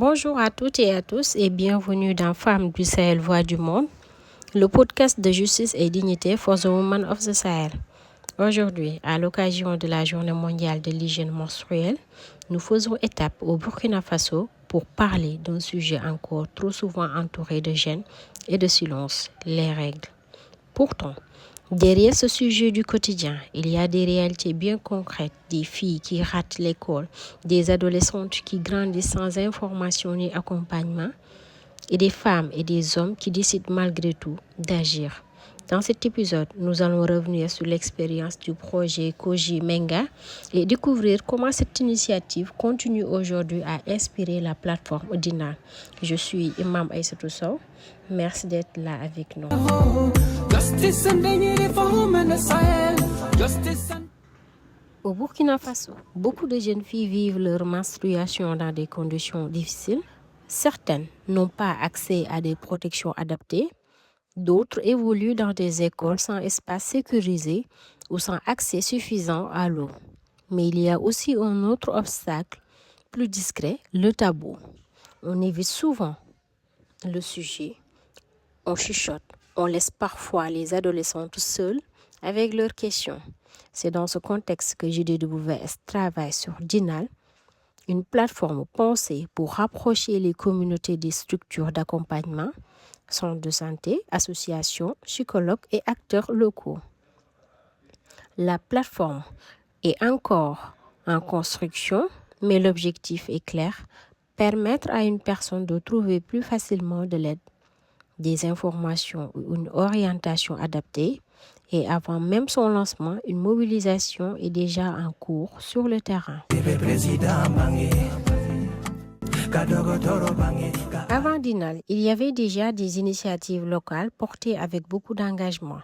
Bonjour à toutes et à tous et bienvenue dans Femmes du Sahel, Voix du Monde, le podcast de justice et dignité for the Women of the Sahel. Aujourd'hui, à l'occasion de la Journée mondiale de l'hygiène menstruelle, nous faisons étape au Burkina Faso pour parler d'un sujet encore trop souvent entouré de gêne et de silence, les règles. Pourtant, derrière ce sujet du quotidien, il y a des réalités bien concrètes, des filles qui ratent l'école, des adolescentes qui grandissent sans information ni accompagnement, et des femmes et des hommes qui décident malgré tout d'agir. Dans cet épisode, nous allons revenir sur l'expérience du projet Koji Menga et découvrir comment cette initiative continue aujourd'hui à inspirer la plateforme Dinal. Je suis Imam Aïssatou Sow. Merci d'être là avec nous. Au Burkina Faso, beaucoup de jeunes filles vivent leur menstruation dans des conditions difficiles. Certaines n'ont pas accès à des protections adaptées. D'autres évoluent dans des écoles sans espace sécurisé ou sans accès suffisant à l'eau. Mais il y a aussi un autre obstacle plus discret, le tabou. On évite souvent le sujet, on chuchote, on laisse parfois les adolescentes seules avec leurs questions. C'est dans ce contexte que JDWS travaille sur Dinal, une plateforme pensée pour rapprocher les communautés des structures d'accompagnement, centres de santé, associations, psychologues et acteurs locaux. La plateforme est encore en construction, mais l'objectif est clair, permettre à une personne de trouver plus facilement de l'aide, des informations ou une orientation adaptée, et avant même son lancement, une mobilisation est déjà en cours sur le terrain. Avant Dinal, il y avait déjà des initiatives locales portées avec beaucoup d'engagement.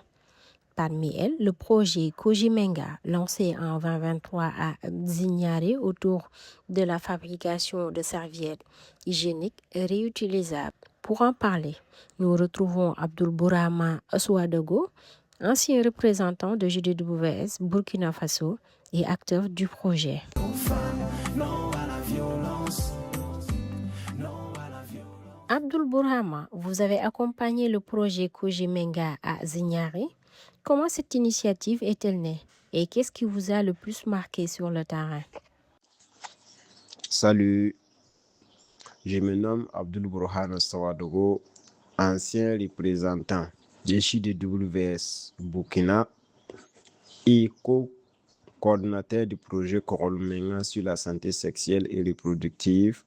Parmi elles, le projet Koji Menga, lancé en 2023 à Zignaré autour de la fabrication de serviettes hygiéniques réutilisables. Pour en parler, nous retrouvons Abdoul Bourama Asouadago, ancien représentant de JDWS Burkina Faso et acteur du projet. Abdoul Bourama, vous avez accompagné le projet Koji Menga à Zignaré. Comment cette initiative est-elle née et qu'est-ce qui vous a le plus marqué sur le terrain? Salut, je me nomme Abdoul Bourhane Sawadogo, ancien représentant de JDWS Burkina et co-coordinateur du projet Korolmenga sur la santé sexuelle et reproductive,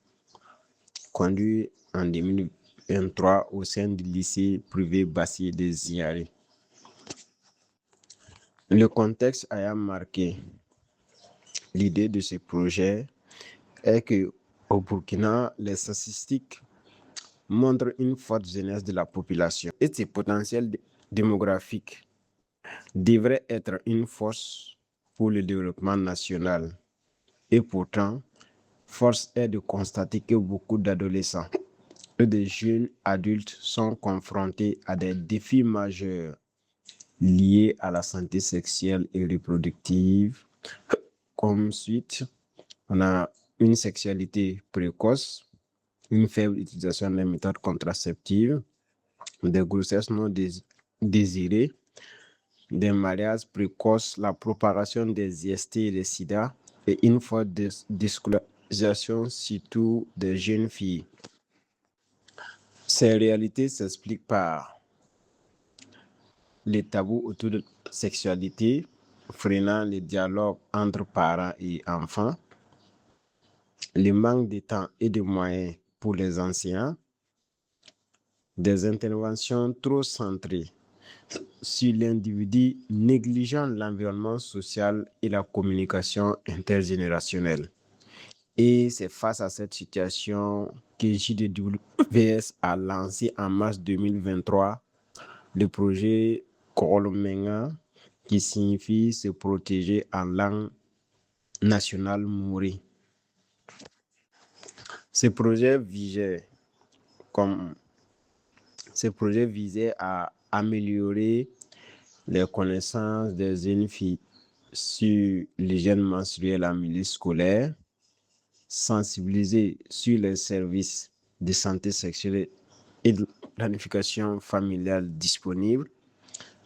conduit en 2023 au sein du lycée privé Bassy de Zignaré. Le contexte ayant marqué l'idée de ce projet est que au Burkina, les statistiques montrent une forte jeunesse de la population et ses potentiels démographiques devraient être une force pour le développement national. Et pourtant, force est de constater que beaucoup d'adolescents et de jeunes adultes sont confrontés à des défis majeurs liés à la santé sexuelle et reproductive. Comme suite, on a une sexualité précoce, une faible utilisation des méthodes contraceptives, des grossesses non désirées, des mariages précoces, la propagation des IST et des sida et une forte déscolarisation, surtout des jeunes filles. Ces réalités s'expliquent par les tabous autour de la sexualité, freinant les dialogues entre parents et enfants, le manque de temps et de moyens pour les enseignants, des interventions trop centrées sur l'individu négligeant l'environnement social et la communication intergénérationnelle. Et c'est face à cette situation que JDWS a lancé en mars 2023 le projet Korolmenga, qui signifie se protéger en langue nationale mourée. Ce projet visait à améliorer les connaissances des jeunes filles sur l'hygiène menstruelle en milieu scolaire, sensibiliser sur les services de santé sexuelle et de planification familiale disponibles,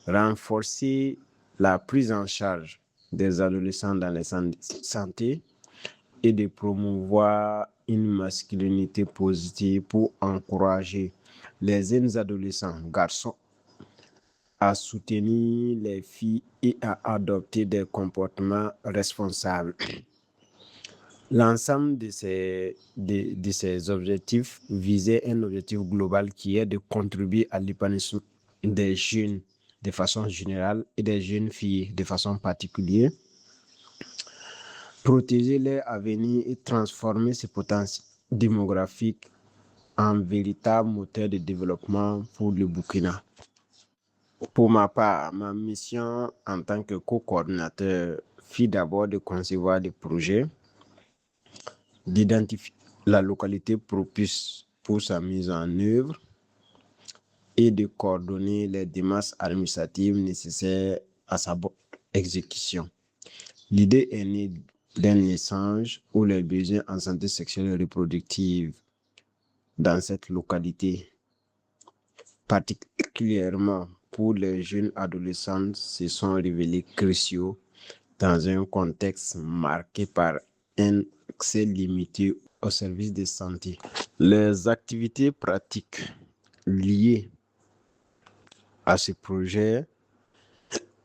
renforcer la prise en charge des adolescents dans les santé et de promouvoir une masculinité positive pour encourager les jeunes adolescents, garçons, à soutenir les filles et à adopter des comportements responsables. L'ensemble de ces objectifs visait un objectif global qui est de contribuer à l'épanouissement des jeunes de façon générale et des jeunes filles de façon particulière, protéger leur avenir et transformer ces potentiels démographiques en véritable moteur de développement pour le Burkina. Pour ma part, ma mission en tant que co-coordinateur fut d'abord de concevoir des projets, d'identifier la localité propice pour sa mise en œuvre et de coordonner les démarches administratives nécessaires à sa bonne exécution. L'idée est née d'un échange où les besoins en santé sexuelle et reproductive dans cette localité, particulièrement pour les jeunes adolescents, se sont révélés cruciaux dans un contexte marqué par un accès limité aux services de santé. Les activités pratiques liées à ce projet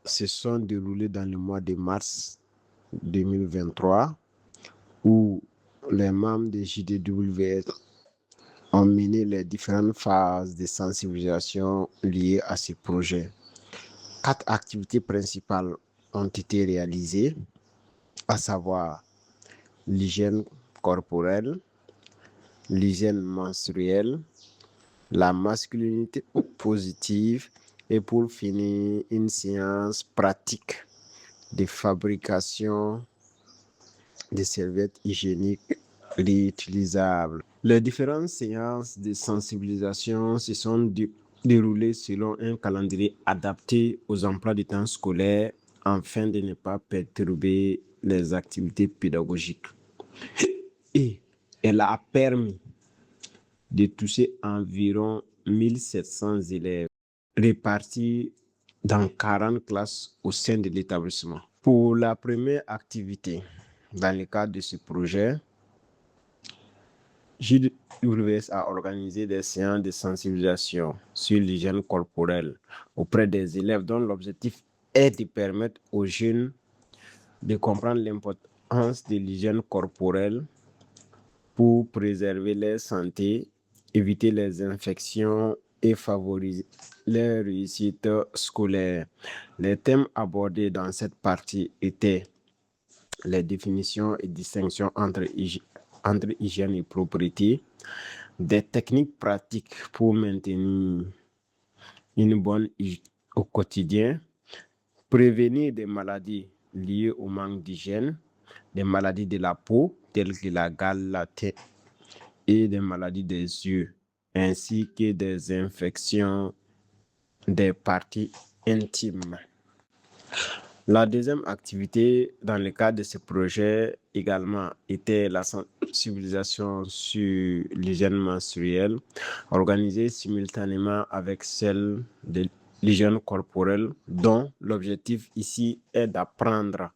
se sont déroulées dans le mois de mars 2023 où les membres de JDWS ont mené les différentes phases de sensibilisation liées à ce projet. 4 activités principales ont été réalisées, à savoir l'hygiène corporelle, l'hygiène menstruelle, la masculinité positive et pour finir, une séance pratique de fabrication de serviettes hygiéniques réutilisables. Les différentes séances de sensibilisation se sont déroulées selon un calendrier adapté aux emplois du temps scolaire afin de ne pas perturber les activités pédagogiques. Et elle a permis de toucher environ 1700 élèves répartis dans 40 classes au sein de l'établissement. Pour la première activité, dans le cadre de ce projet, JWS a organisé des séances de sensibilisation sur l'hygiène corporelle auprès des élèves dont l'objectif est de permettre aux jeunes de comprendre l'importance de l'hygiène corporelle pour préserver leur santé, éviter les infections et favoriser leur réussite scolaire. Les thèmes abordés dans cette partie étaient les définitions et distinctions entre hygiène et propriété, des techniques pratiques pour maintenir une bonne hygiène au quotidien, prévenir des maladies liées au manque d'hygiène, des maladies de la peau telles que la gale, la tête et des maladies des yeux, ainsi que des infections des parties intimes. La deuxième activité dans le cadre de ce projet également était la sensibilisation sur l'hygiène menstruelle, organisée simultanément avec celle de l'hygiène corporelle, dont l'objectif ici est d'apprendre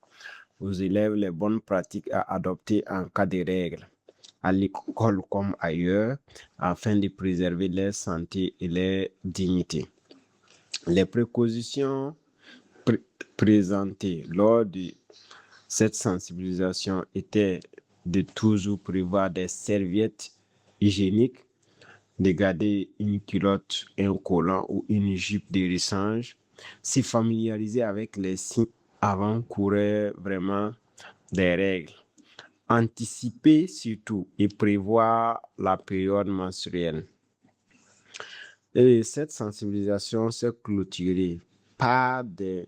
aux élèves les bonnes pratiques à adopter en cas de règles, à l'école comme ailleurs, afin de préserver leur santé et leur dignité. Les précautions présentées lors de cette sensibilisation étaient de toujours prévoir des serviettes hygiéniques, de garder une culotte, un collant ou une jupe de rechange, se familiariser avec les signes avant-coureurs vraiment des règles, anticiper surtout et prévoir la période menstruelle. Et cette sensibilisation s'est clôturée par des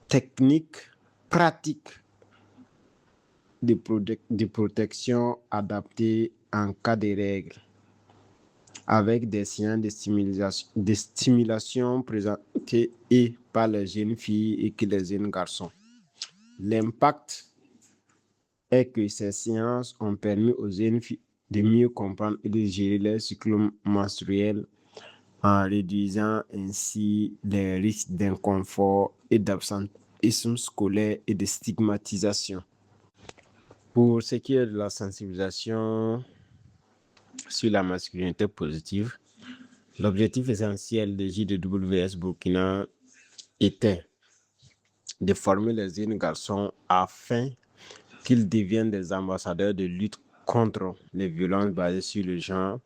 techniques pratiques de protection adaptées en cas de règles, avec des séances de stimulation présentées et par les jeunes filles et que les jeunes garçons. L'impact est que ces séances ont permis aux jeunes filles de mieux comprendre et de gérer leur cycle menstruel en réduisant ainsi les risques d'inconfort et d'absentéisme scolaire et de stigmatisation. Pour ce qui est de la sensibilisation sur la masculinité positive, l'objectif essentiel de JDWS Burkina était de former les jeunes garçons afin qu'ils deviennent des ambassadeurs de lutte contre les violences basées sur le genre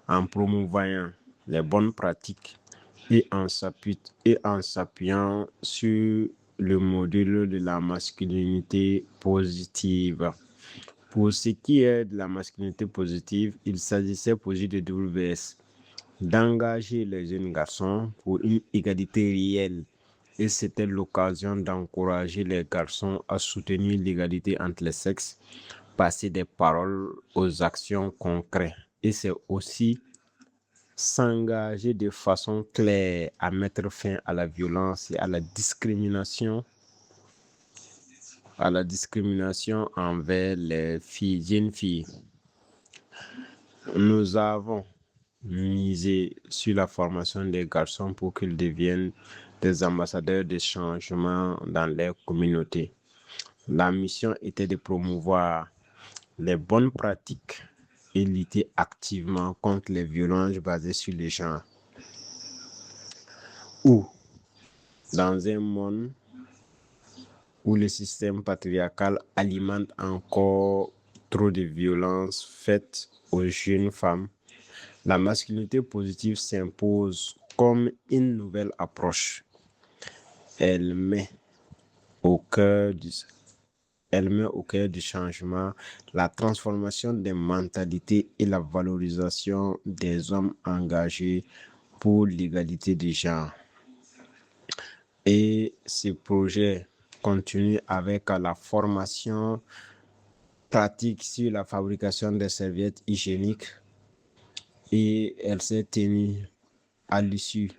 en promouvant les bonnes pratiques et en s'appuyant sur le modèle de la masculinité positive. Pour ce qui est de la masculinité positive, il s'agissait pour JDWS d'engager les jeunes garçons pour une égalité réelle. Et c'était l'occasion d'encourager les garçons à soutenir l'égalité entre les sexes, passer des paroles aux actions concrètes. Et c'est aussi s'engager de façon claire à mettre fin à la violence et à la discrimination envers les jeunes filles. Nous avons misé sur la formation des garçons pour qu'ils deviennent des ambassadeurs de changement dans leur communauté. La mission était de promouvoir les bonnes pratiques et lutter activement contre les violences basées sur les genres. Ou dans un monde où le système patriarcal alimente encore trop de violences faites aux jeunes femmes, la masculinité positive s'impose comme une nouvelle approche. Elle met au cœur du changement la transformation des mentalités et la valorisation des hommes engagés pour l'égalité des genres. Et ce projet continue avec la formation pratique sur la fabrication des serviettes hygiéniques et elle s'est tenue à l'issue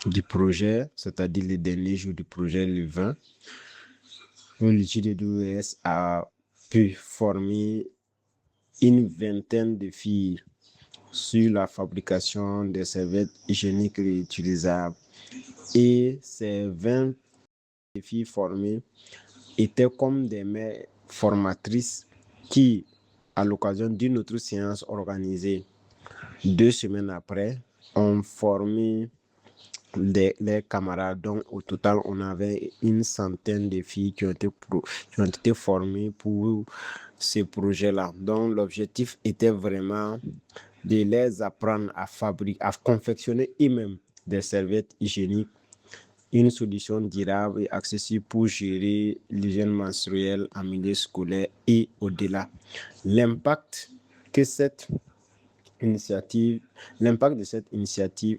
du projet, c'est-à-dire le dernier jour du projet, le 20. Le JDWS a pu former une vingtaine de filles sur la fabrication des serviettes hygiéniques réutilisables. Et ces 20 filles formées étaient comme des mères formatrices qui, à l'occasion d'une autre séance organisée 2 semaines après, ont formé les camarades. Donc, au total, on avait une centaine de filles qui ont été formées pour ce projet-là. Donc, l'objectif était vraiment de les apprendre à confectionner eux-mêmes des serviettes hygiéniques, une solution durable et accessible pour gérer l'hygiène menstruelle en milieu scolaire et au-delà. L'impact de cette initiative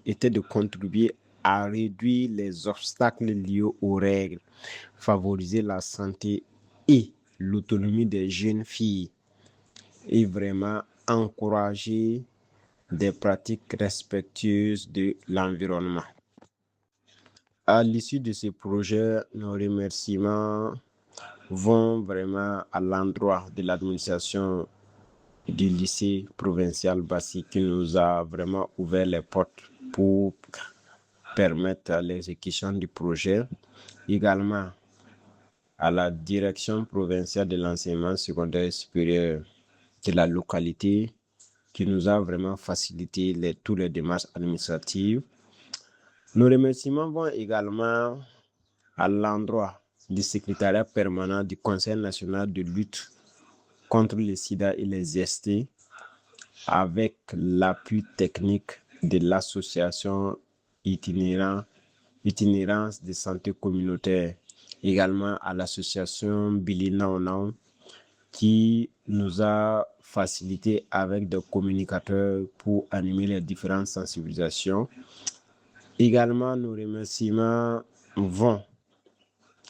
était de contribuer à réduire les obstacles liés aux règles, favoriser la santé et l'autonomie des jeunes filles et vraiment encourager des pratiques respectueuses de l'environnement. À l'issue de ce projet, nos remerciements vont vraiment à l'endroit de l'administration du lycée provincial Bassi qui nous a vraiment ouvert les portes pour permettre l'exécution du projet. Également à la direction provinciale de l'enseignement secondaire supérieur de la localité qui nous a vraiment facilité toutes les démarches administratives. Nos remerciements vont également à l'endroit du secrétariat permanent du Conseil national de lutte contre le sida et les IST avec l'appui technique de l'association Itinérance de santé communautaire, également à l'association Billy Now Now qui nous a facilité avec des communicateurs pour animer les différentes sensibilisations. Également, nos remerciements vont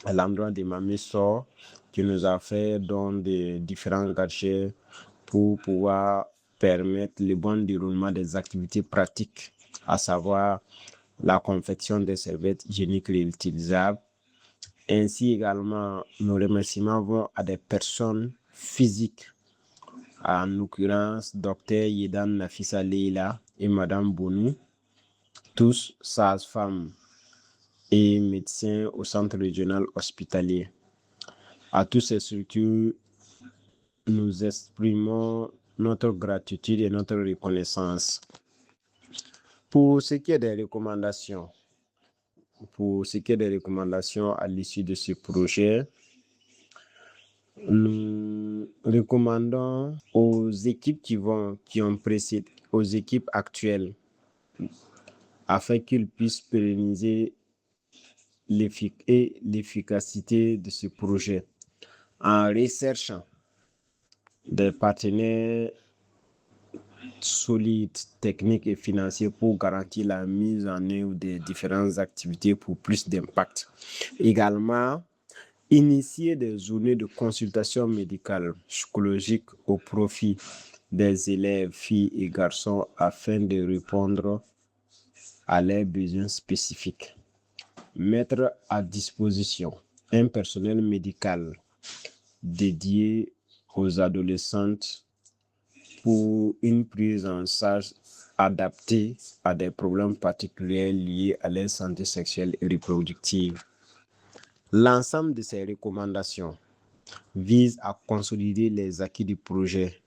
à l'endroit de Mamie Sor qui nous a fait don de différents gadgets pour pouvoir permettre le bon déroulement des activités pratiques, à savoir la confection des serviettes hygiéniques réutilisables Ainsi également, nos remerciements vont à des personnes physiques, en l'occurrence Dr Yedan Nafisa Leila et Madame Bonou, tous sages-femmes et médecins au centre régional hospitalier. À toutes ces structures, nous exprimons notre gratitude et notre reconnaissance. Pour ce qui est des recommandations, à l'issue de ce projet, nous recommandons aux équipes qui ont précédé, aux équipes actuelles, afin qu'ils puissent pérenniser l'efficacité de ce projet en recherchant des partenaires solides, techniques et financiers pour garantir la mise en œuvre des différentes activités pour plus d'impact. Également, initier des journées de consultation médicale psychologique au profit des élèves, filles et garçons, afin de répondre à leurs besoins spécifiques. Mettre à disposition un personnel médical dédié aux adolescentes pour une prise en charge adaptée à des problèmes particuliers liés à leur santé sexuelle et reproductive. L'ensemble de ces recommandations vise à consolider les acquis du projet,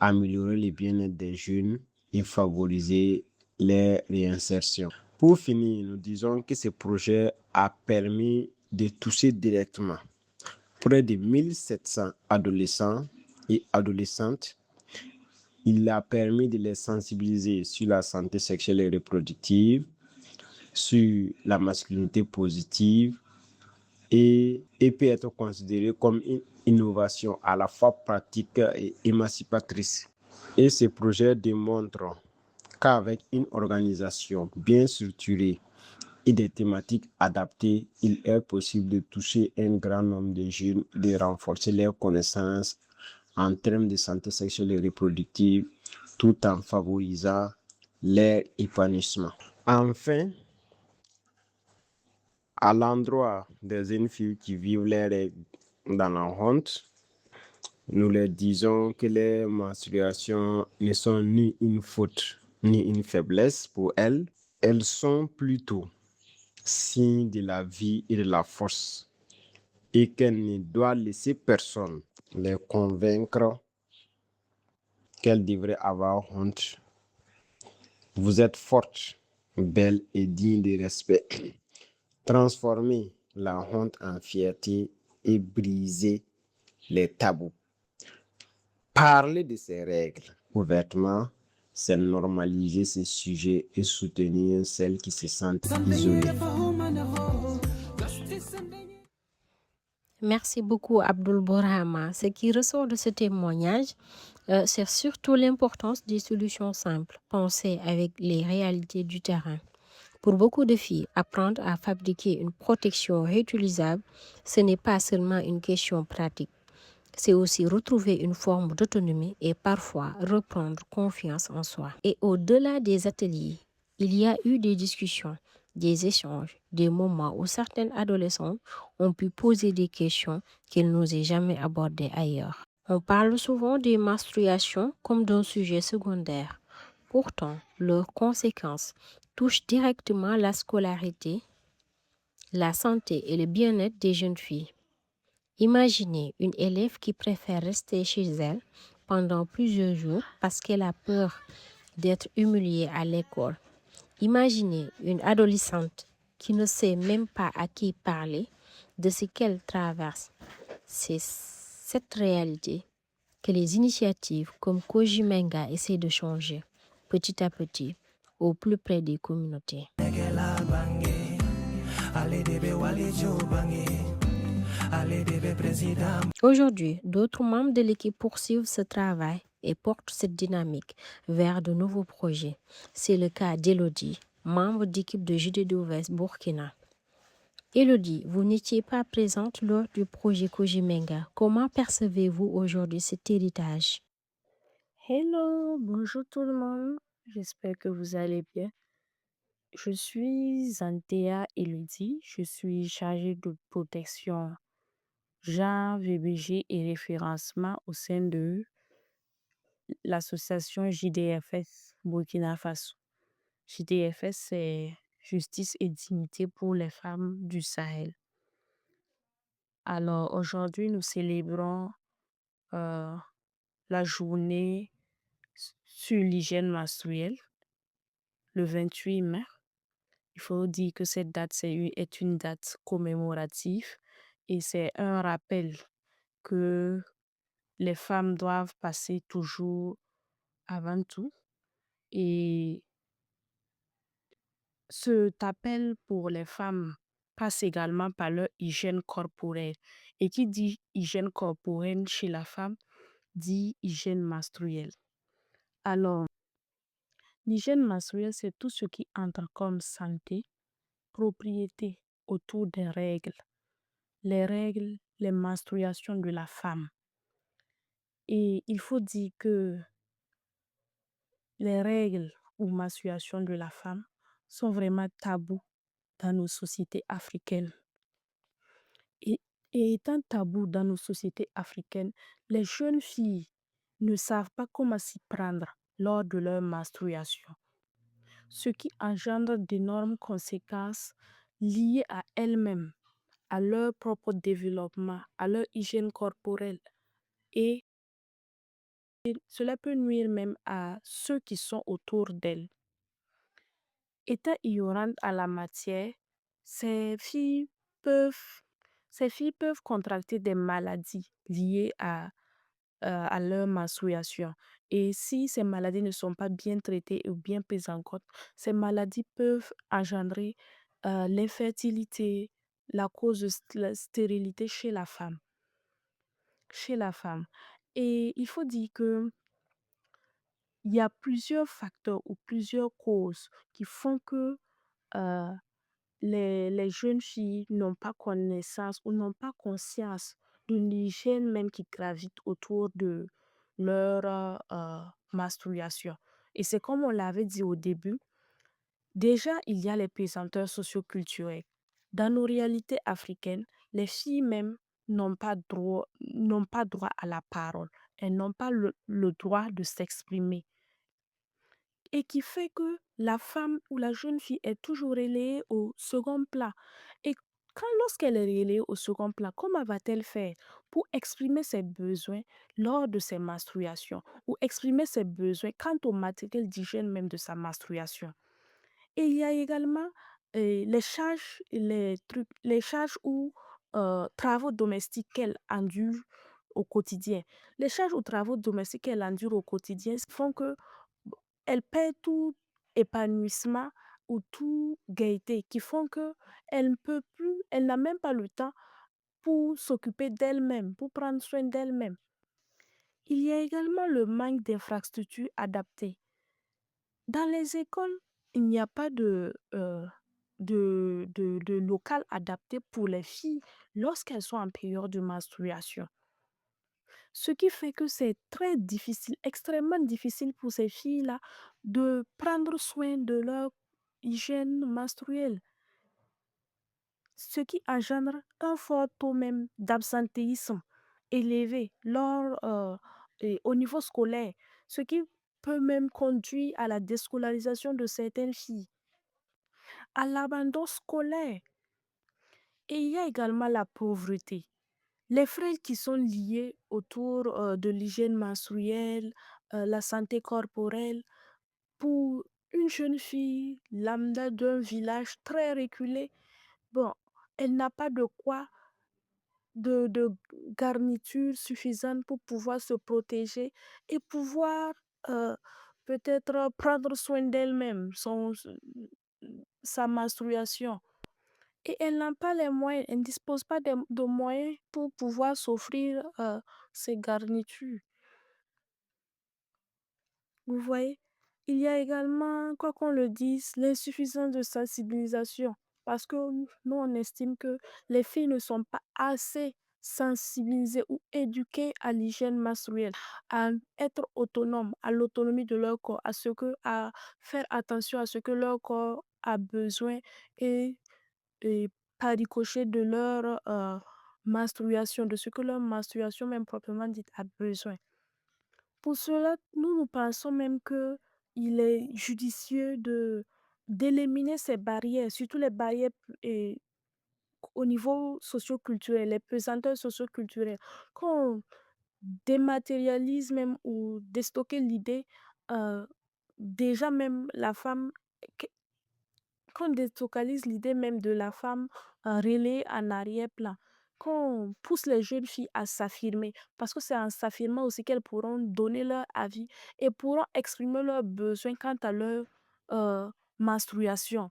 améliorer le bien-être des jeunes et favoriser leur réinsertion. Pour finir, nous disons que ce projet a permis de toucher directement près de 1700 adolescents et adolescentes. Il a permis de les sensibiliser sur la santé sexuelle et reproductive, sur la masculinité positive et peut être considéré comme une innovation à la fois pratique et émancipatrice. Et ces projets démontrent qu'avec une organisation bien structurée et des thématiques adaptées, il est possible de toucher un grand nombre de jeunes, de renforcer leurs connaissances en termes de santé sexuelle et reproductive, tout en favorisant leur épanouissement. Enfin, à l'endroit des jeunes filles qui vivent leurs règles dans la honte, nous leur disons que les menstruations ne sont ni une faute ni une faiblesse pour elles. Elles sont plutôt signe de la vie et de la force, et qu'elle ne doit laisser personne les convaincre qu'elles devraient avoir honte. Vous êtes forte, belle et digne de respect. Transformez la honte en fierté et brisez les tabous. Parler de ces règles ouvertement, c'est normaliser ces sujets et soutenir celles qui se sentent isolées. Merci beaucoup, Abdul Borhama. Ce qui ressort de ce témoignage, c'est surtout l'importance des solutions simples, pensées avec les réalités du terrain. Pour beaucoup de filles, apprendre à fabriquer une protection réutilisable, ce n'est pas seulement une question pratique. C'est aussi retrouver une forme d'autonomie et parfois reprendre confiance en soi. Et au-delà des ateliers, il y a eu des discussions, des échanges, des moments où certaines adolescentes ont pu poser des questions qu'elles n'osaient jamais aborder ailleurs. On parle souvent des menstruations comme d'un sujet secondaire. Pourtant, leurs conséquences touchent directement la scolarité, la santé et le bien-être des jeunes filles. Imaginez une élève qui préfère rester chez elle pendant plusieurs jours parce qu'elle a peur d'être humiliée à l'école. Imaginez une adolescente qui ne sait même pas à qui parler de ce qu'elle traverse. C'est cette réalité que les initiatives comme Kojimenga essaient de changer petit à petit au plus près des communautés. Aujourd'hui, d'autres membres de l'équipe poursuivent ce travail et portent cette dynamique vers de nouveaux projets. C'est le cas d'Elodie, membre d'équipe de JDD Burkina. Elodie, vous n'étiez pas présente lors du projet Kojimenga. Comment percevez-vous aujourd'hui cet héritage? Hello, bonjour tout le monde. J'espère que vous allez bien. Je suis Antea Elodie, je suis chargée de protection genre, VBG et référencement au sein de l'association JDFS Burkina Faso. JDFS, c'est Justice et Dignité pour les femmes du Sahel. Alors aujourd'hui, nous célébrons euh, la journée sur l'hygiène menstruelle, le 28 mai. Il faut dire que cette date est une date commémorative et c'est un rappel que les femmes doivent passer toujours avant tout. Et cet appel pour les femmes passe également par leur hygiène corporelle. Et qui dit hygiène corporelle chez la femme, dit hygiène menstruelle. Alors, l'hygiène menstruelle, c'est tout ce qui entre comme santé, propriété autour des règles. Les règles, les menstruations de la femme. Et il faut dire que les règles ou menstruations de la femme sont vraiment tabous dans nos sociétés africaines. Et, et étant tabou dans nos sociétés africaines, les jeunes filles ne savent pas comment s'y prendre lors de leur menstruation, ce qui engendre d'énormes conséquences liées à elles-mêmes, à leur propre développement, à leur hygiène corporelle. Et cela peut nuire même à ceux qui sont autour d'elles. Étant ignorantes à la matière, ces filles peuvent, ces filles peuvent contracter des maladies liées à leur menstruation. Et si ces maladies ne sont pas bien traitées ou bien prises en compte, ces maladies peuvent engendrer l'infertilité, la cause de la stérilité chez la femme. Chez la femme. Et il faut dire que il y a plusieurs facteurs ou plusieurs causes qui font que euh, les jeunes filles n'ont pas connaissance ou n'ont pas conscience de l'hygiène même qui gravite autour de leur menstruation. Et c'est comme on l'avait dit au début, déjà il y a les pesanteurs socioculturels. Dans nos réalités africaines, les filles même n'ont pas droit à la parole. Elles n'ont pas le droit de s'exprimer et qui fait que la femme ou la jeune fille est toujours relayée au second plan. Et lorsqu'elle est relayée au second plan, comment va-t-elle faire pour exprimer ses besoins lors de ses menstruations ou exprimer ses besoins quant au matériel d'hygiène même de sa menstruation? Et il y a également les charges ou travaux domestiques qu'elle endure au quotidien. Les charges ou travaux domestiques qu'elle endure au quotidien font que elle perd tout épanouissement ou tout gaieté qui font que elle ne peut plus, elle n'a même pas le temps pour s'occuper d'elle-même, pour prendre soin d'elle-même. Il y a également le manque d'infrastructures adaptées. Dans les écoles, il n'y a pas de local adapté pour les filles lorsqu'elles sont en période de menstruation. Ce qui fait que c'est très difficile, extrêmement difficile pour ces filles-là de prendre soin de leur hygiène menstruelle, ce qui engendre un fort taux même d'absentéisme élevé au niveau scolaire, ce qui peut même conduire à la déscolarisation de certaines filles, à l'abandon scolaire. Et il y a également la pauvreté. Les frais qui sont liés autour de l'hygiène menstruelle, la santé corporelle, pour une jeune fille lambda d'un village très reculé, bon, elle n'a pas de quoi, de garniture suffisante pour pouvoir se protéger et pouvoir euh, peut-être prendre soin d'elle-même, sa menstruation. Et elle n'a pas les moyens, elle ne dispose pas de moyens pour pouvoir s'offrir ces garnitures. Vous voyez, il y a également, quoi qu'on le dise, l'insuffisance de sensibilisation. Parce que nous, on estime que les filles ne sont pas assez sensibilisées ou éduquées à l'hygiène menstruelle, à être autonomes, à l'autonomie de leur corps, à faire attention à ce que leur corps a besoin et, et par ricochet de leur menstruation, de ce que leur menstruation même proprement dite a besoin. Pour cela, nous pensons même que il est judicieux d'éliminer ces barrières, surtout les barrières au niveau socio-culturel, les pesanteurs socio-culturelles. Quand on dématérialise même ou déstocker l'idée, déjà même la femme, que- quand on délocalise l'idée même de la femme relayée en arrière-plan, quand on pousse les jeunes filles à s'affirmer, parce que c'est en s'affirmant aussi qu'elles pourront donner leur avis et pourront exprimer leurs besoins quant à leur euh, menstruation.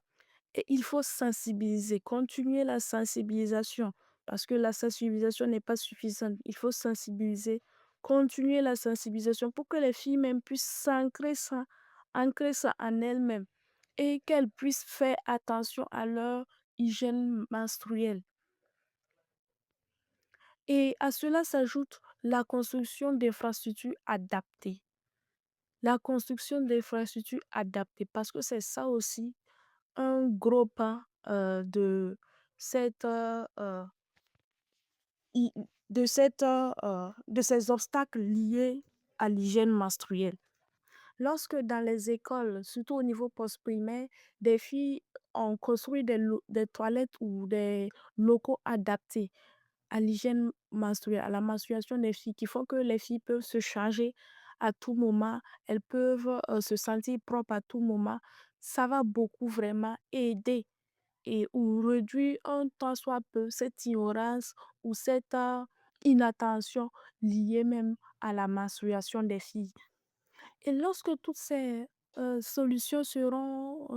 Et il faut sensibiliser, continuer la sensibilisation, parce que la sensibilisation n'est pas suffisante. Il faut sensibiliser, continuer la sensibilisation pour que les filles même puissent ancrer ça en elles-mêmes et qu'elles puissent faire attention à leur hygiène menstruelle. Et à cela s'ajoute la construction d'infrastructures adaptées. La construction d'infrastructures adaptées, parce que c'est ça aussi un gros pas cette, i- de ces obstacles liés à l'hygiène menstruelle. Lorsque dans les écoles, surtout au niveau post-primaire, des filles ont construit des toilettes ou des locaux adaptés à l'hygiène menstruelle, à la menstruation des filles, qui font que les filles peuvent se changer à tout moment, elles peuvent se sentir propres à tout moment, ça va beaucoup vraiment aider et ou réduire un tant soit peu cette ignorance ou cette inattention liée même à la menstruation des filles. Et lorsque toutes ces solutions seront,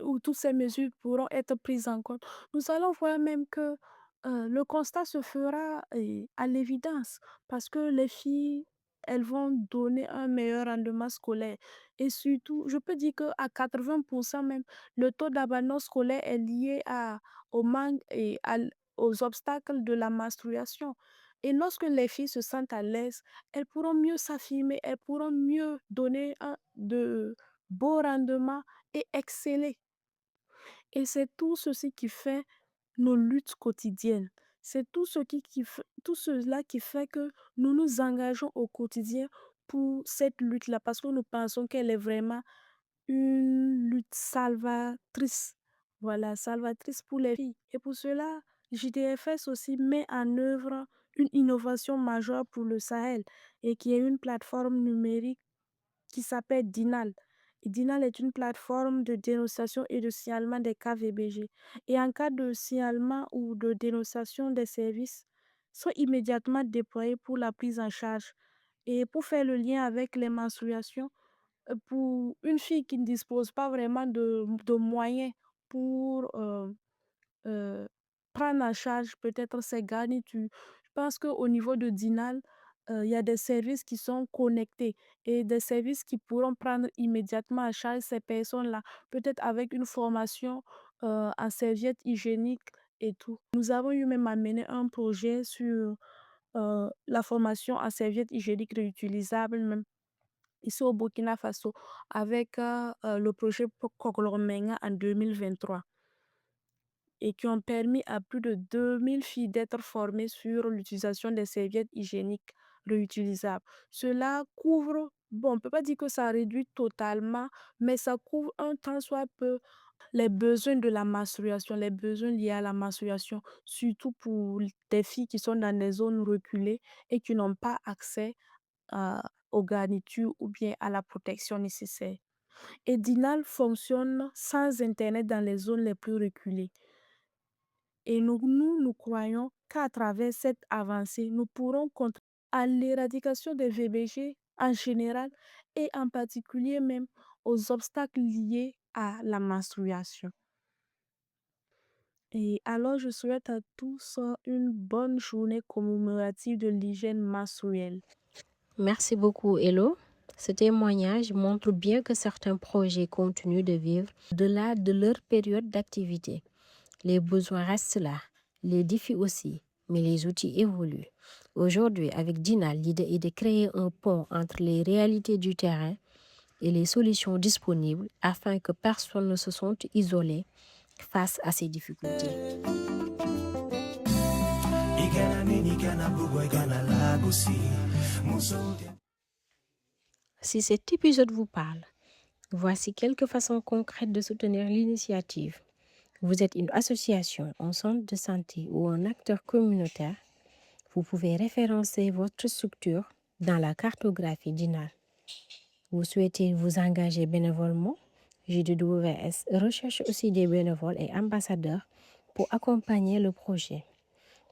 ou toutes ces mesures pourront être prises en compte, nous allons voir même que le constat se fera à l'évidence parce que les filles, elles vont donner un meilleur rendement scolaire. Et surtout, je peux dire qu'à 80% même, le taux d'abandon scolaire est lié au manque aux obstacles de la menstruation. Et lorsque les filles se sentent à l'aise, elles pourront mieux s'affirmer, elles pourront mieux donner de beaux rendements et exceller. Et c'est tout ceci qui fait nos luttes quotidiennes. C'est tout cela qui fait que nous nous engageons au quotidien pour cette lutte-là, parce que nous pensons qu'elle est vraiment une lutte salvatrice. Voilà, salvatrice pour les filles. Et pour cela, JDFS aussi met en œuvre une innovation majeure pour le Sahel et qui est une plateforme numérique qui s'appelle Dinal. Et Dinal est une plateforme de dénonciation et de signalement des cas VBG. Et en cas de signalement ou de dénonciation, des services sont immédiatement déployés pour la prise en charge. Et pour faire le lien avec les menstruations, pour une fille qui ne dispose pas vraiment de moyens pour euh, prendre en charge peut-être ses garnitures. Je pense qu'au niveau de Dinal, il y a des services qui sont connectés et des services qui pourront prendre immédiatement en charge ces personnes-là, peut-être avec une formation en serviettes hygiéniques et tout. Nous avons eu même à mener un projet sur la formation en serviettes hygiéniques réutilisables, même ici au Burkina Faso, avec le projet Koglormenga en 2023 et qui ont permis à plus de 2000 filles d'être formées sur l'utilisation des serviettes hygiéniques réutilisables. Cela couvre, bon, on ne peut pas dire que ça réduit totalement, mais ça couvre un tant soit peu les besoins de la menstruation, les besoins liés à la menstruation, surtout pour des filles qui sont dans des zones reculées et qui n'ont pas accès aux garnitures ou bien à la protection nécessaire. Et Dinal fonctionne sans Internet dans les zones les plus reculées. Et nous croyons qu'à travers cette avancée, nous pourrons contribuer à l'éradication des VBG en général et en particulier même aux obstacles liés à la menstruation. Et alors, je souhaite à tous une bonne journée commémorative de l'hygiène menstruelle. Merci beaucoup, Hello. Ce témoignage montre bien que certains projets continuent de vivre au-delà de leur période d'activité. Les besoins restent là, les défis aussi, mais les outils évoluent. Aujourd'hui, avec Dina, l'idée est de créer un pont entre les réalités du terrain et les solutions disponibles afin que personne ne se sente isolé face à ces difficultés. Si cet épisode vous parle, voici quelques façons concrètes de soutenir l'initiative. Vous êtes une association, un centre de santé ou un acteur communautaire, vous pouvez référencer votre structure dans la cartographie DINAL. Vous souhaitez vous engager bénévolement? JDWS recherche aussi des bénévoles et ambassadeurs pour accompagner le projet.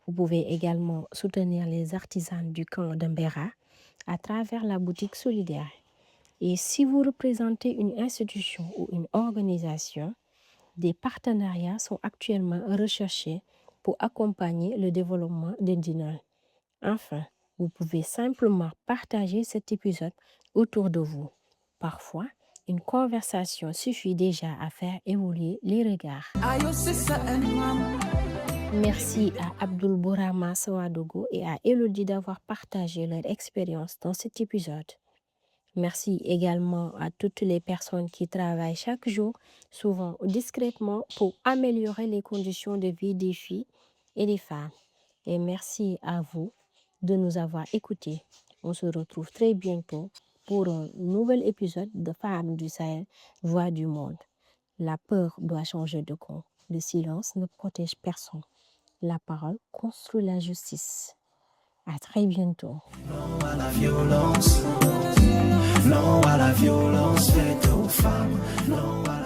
Vous pouvez également soutenir les artisans du camp de Mbera à travers la boutique solidaire. Et si vous représentez une institution ou une organisation, des partenariats sont actuellement recherchés pour accompagner le développement de DINAL. Enfin, vous pouvez simplement partager cet épisode autour de vous. Parfois, une conversation suffit déjà à faire évoluer les regards. Merci à Abdul Bourama Sawadogo et à Elodie d'avoir partagé leur expérience dans cet épisode. Merci également à toutes les personnes qui travaillent chaque jour, souvent discrètement, pour améliorer les conditions de vie des filles et des femmes. Et merci à vous de nous avoir écoutés. On se retrouve très bientôt pour un nouvel épisode de Femmes du Sahel, Voix du monde. La peur doit changer de camp. Le silence ne protège personne. La parole construit la justice. À très bientôt. Non à la violence. Non à la violence faite aux femmes. Non à la